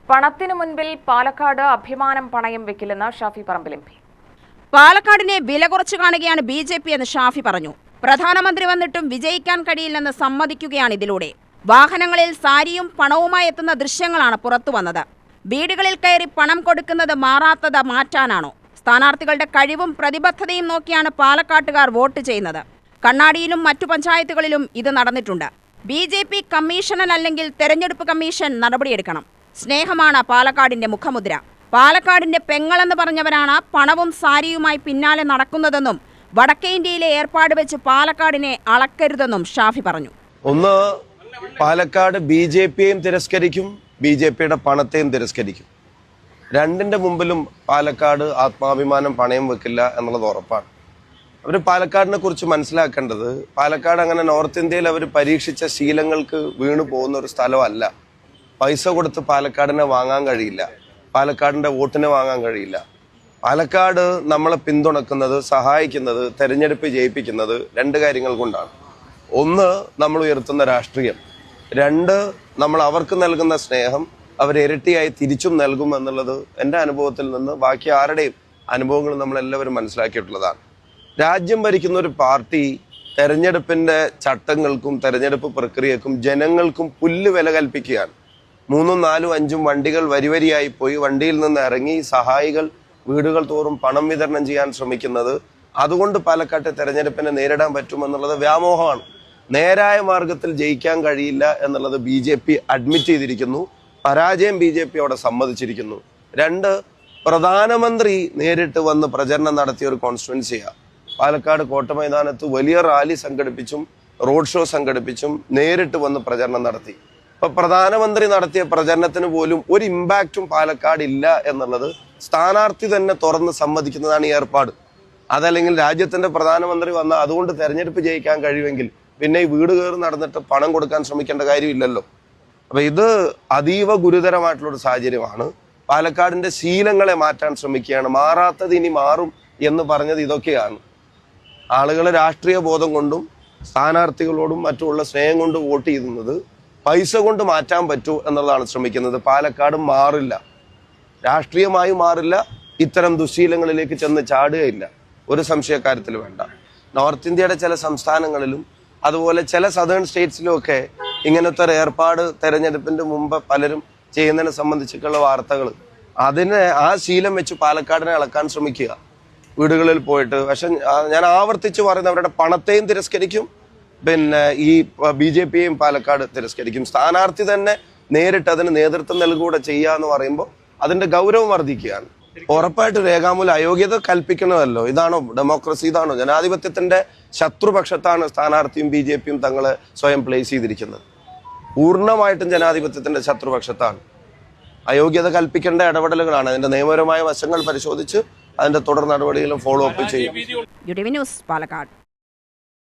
പണത്തിനു മുൻപിൽ പാലക്കാട് അഭിമാനം പണയം വെക്കില്ലെന്ന് ഷാഫി പറമ്പിൽ എം പി. പാലക്കാടിനെ വില കുറച്ചു കാണുകയാണ് ബിജെപി എന്ന് ഷാഫി പറഞ്ഞു. പ്രധാനമന്ത്രി വന്നിട്ടും വിജയിക്കാൻ കഴിയില്ലെന്ന് സമ്മതിക്കുകയാണ് ഇതിലൂടെ. വാഹനങ്ങളിൽ സാരിയും പണവുമായി എത്തുന്ന ദൃശ്യങ്ങളാണ് പുറത്തു വന്നത്. വീടുകളിൽ കയറി പണം കൊടുക്കുന്നത് മാറാത്തത് മാറ്റാനാണോ? സ്ഥാനാർത്ഥികളുടെ കഴിവും പ്രതിബദ്ധതയും നോക്കിയാണ് പാലക്കാട്ടുകാർ വോട്ട് ചെയ്യുന്നത്. കണ്ണാടിയിലും മറ്റു പഞ്ചായത്തുകളിലും ഇത് നടന്നിട്ടുണ്ട്. ബിജെപി കമ്മീഷണൽ അല്ലെങ്കിൽ തെരഞ്ഞെടുപ്പ് കമ്മീഷൻ നടപടിയെടുക്കണം. സ്നേഹമാണ് പാലക്കാടിന്റെ മുഖമുദ്ര. പാലക്കാടിന്റെ പെങ്ങളെന്ന് പറഞ്ഞവരാണ് പണവും സാരിയുമായി പിന്നാലെ നടക്കുന്നതെന്നും വടക്കേ ഇന്ത്യയിലെ ഏർപ്പാട് വെച്ച് പാലക്കാടിനെ അളക്കരുതെന്നും ഷാഫി പറഞ്ഞു. ഒന്ന്, പാലക്കാട് ബിജെപിയെയും തിരസ്കരിക്കും, ബിജെപിയുടെ പണത്തെയും തിരസ്കരിക്കും. രണ്ടിന്റെ മുമ്പിലും പാലക്കാട് ആത്മാഭിമാനം പണയം വെക്കില്ല എന്നുള്ളത് ഉറപ്പാണ്. അവർ പാലക്കാടിനെ കുറിച്ച് മനസ്സിലാക്കേണ്ടത്, പാലക്കാട് അങ്ങനെ നോർത്ത് ഇന്ത്യയിൽ അവർ പരീക്ഷിച്ച ശീലങ്ങൾക്ക് വീണു പോകുന്ന ഒരു സ്ഥലമല്ല. പൈസ കൊടുത്ത് പാലക്കാടിനെ വാങ്ങാൻ കഴിയില്ല, പാലക്കാടിന്റെ വോട്ടിനെ വാങ്ങാൻ കഴിയില്ല. പാലക്കാട് നമ്മളെ പിന്തുണക്കുന്നത്, സഹായിക്കുന്നത്, തെരഞ്ഞെടുപ്പ് ജയിപ്പിക്കുന്നത് രണ്ട് കാര്യങ്ങൾ കൊണ്ടാണ്. ഒന്ന്, നമ്മൾ ഉയർത്തുന്ന രാഷ്ട്രീയം. രണ്ട്, നമ്മൾ അവർക്ക് നൽകുന്ന സ്നേഹം അവരിരട്ടിയായി തിരിച്ചും നൽകും എന്നുള്ളത് എൻ്റെ അനുഭവത്തിൽ നിന്ന് ബാക്കി ആരുടെയും അനുഭവങ്ങൾ നമ്മളെല്ലാവരും മനസ്സിലാക്കിയിട്ടുള്ളതാണ്. രാജ്യം ഭരിക്കുന്ന ഒരു പാർട്ടി തെരഞ്ഞെടുപ്പിന്റെ ചട്ടങ്ങൾക്കും തെരഞ്ഞെടുപ്പ് പ്രക്രിയക്കും ജനങ്ങൾക്കും പുല്ല് വില കൽപ്പിക്കുകയാണ്. 3, 4, 5 വണ്ടികൾ വരിവരിയായി പോയി വണ്ടിയിൽ നിന്ന് ഇറങ്ങി സഹായികൾ വീടുകൾ തോറും പണം വിതരണം ചെയ്യാൻ ശ്രമിക്കുന്നത് അതുകൊണ്ട് പാലക്കാട്ടെ തെരഞ്ഞെടുപ്പിനെ നേരിടാൻ പറ്റുമെന്നുള്ളത് വ്യാമോഹമാണ്. നേരായ മാർഗത്തിൽ ജയിക്കാൻ കഴിയില്ല എന്നുള്ളത് ബിജെപി അഡ്മിറ്റ് ചെയ്തിരിക്കുന്നു. പരാജയം ബിജെപി അവിടെ സമ്മതിച്ചിരിക്കുന്നു. രണ്ട്, പ്രധാനമന്ത്രി നേരിട്ട് വന്ന് പ്രചരണം നടത്തിയ ഒരു കോൺസ്റ്റിറ്റ്യുവൻസിയാണ് പാലക്കാട് കോട്ട മൈതാനത്ത്. വലിയ റാലി സംഘടിപ്പിച്ചും റോഡ് ഷോ സംഘടിപ്പിച്ചും നേരിട്ട് വന്ന് പ്രചരണം നടത്തി. ഇപ്പൊ പ്രധാനമന്ത്രി നടത്തിയ പ്രചരണത്തിന് പോലും ഒരു ഇമ്പാക്റ്റും പാലക്കാട് ഇല്ല എന്നുള്ളത് സ്ഥാനാർത്ഥി തന്നെ തുറന്ന് സമ്മതിക്കുന്നതാണ് ഈ ഏർപ്പാട്. അതല്ലെങ്കിൽ രാജ്യത്തിന്റെ പ്രധാനമന്ത്രി വന്ന അതുകൊണ്ട് തെരഞ്ഞെടുപ്പ് ജയിക്കാൻ കഴിയുമെങ്കിൽ പിന്നെ ഈ വീട് കയറി നടന്നിട്ട് പണം കൊടുക്കാൻ ശ്രമിക്കേണ്ട കാര്യമില്ലല്ലോ. അപ്പൊ ഇത് അതീവ ഗുരുതരമായിട്ടുള്ളൊരു സാഹചര്യമാണ്. പാലക്കാടിന്റെ ശീലങ്ങളെ മാറ്റാൻ ശ്രമിക്കുകയാണ്. മാറാത്തത് ഇനി മാറും എന്ന് പറഞ്ഞത് ഇതൊക്കെയാണ്. ആളുകൾ രാഷ്ട്രീയ ബോധം കൊണ്ടും സ്ഥാനാർത്ഥികളോടും മറ്റുള്ള സ്നേഹം കൊണ്ട് വോട്ട് ചെയ്യുന്നത് പൈസ കൊണ്ട് മാറ്റാൻ പറ്റൂ എന്നുള്ളതാണ് ശ്രമിക്കുന്നത്. പാലക്കാട് മാറില്ല, രാഷ്ട്രീയമായി മാറില്ല, ഇത്തരം ദുശീലങ്ങളിലേക്ക് ചെന്ന് ചാടുകയില്ല, ഒരു സംശയക്കാര്യത്തിൽ വേണ്ട. നോർത്ത് ഇന്ത്യയുടെ ചില സംസ്ഥാനങ്ങളിലും അതുപോലെ ചില സദേൺ സ്റ്റേറ്റ്സിലും ഒക്കെ ഇങ്ങനത്തെ ഒരു ഏർപ്പാട് തെരഞ്ഞെടുപ്പിന്റെ മുമ്പ് പലരും ചെയ്യുന്നതിനെ സംബന്ധിച്ചൊക്കെയുള്ള വാർത്തകൾ, അതിനെ ആ ശീലം വെച്ച് പാലക്കാടിനെ ഇളക്കാൻ ശ്രമിക്കുക വീടുകളിൽ പോയിട്ട്. പക്ഷെ ഞാൻ ആവർത്തിച്ച് പറയുന്നത്, അവരുടെ പണത്തെയും തിരസ്കരിക്കും, പിന്നെ ഈ ബിജെപിയെയും പാലക്കാട് തിരസ്കരിക്കും. സ്ഥാനാർത്ഥി തന്നെ നേരിട്ട് അതിന് നേതൃത്വം നൽകുകൂടെ ചെയ്യാന്ന് പറയുമ്പോൾ അതിന്റെ ഗൗരവം വർദ്ധിക്കുകയാണ്. ഉറപ്പായിട്ട് രേഖാമൂലം അയോഗ്യത കൽപ്പിക്കണമല്ലോ. ഇതാണോ ഡെമോക്രസി? ഇതാണോ ജനാധിപത്യത്തിന്റെ ശത്രുപക്ഷത്താണ് സ്ഥാനാർത്ഥിയും ബിജെപിയും തങ്ങളെ സ്വയം പ്ലേസ് ചെയ്തിരിക്കുന്നത്? പൂർണ്ണമായിട്ടും ജനാധിപത്യത്തിന്റെ ശത്രുപക്ഷത്താണ്. അയോഗ്യത കൽപ്പിക്കേണ്ട ഇടപെടലുകളാണ്. അതിന്റെ നിയമപരമായ വശങ്ങൾ പരിശോധിച്ച് അതിന്റെ തുടർ നടപടികളും ഫോളോ അപ്പ് ചെയ്യും. ന്യൂസ് പാലക്കാട്.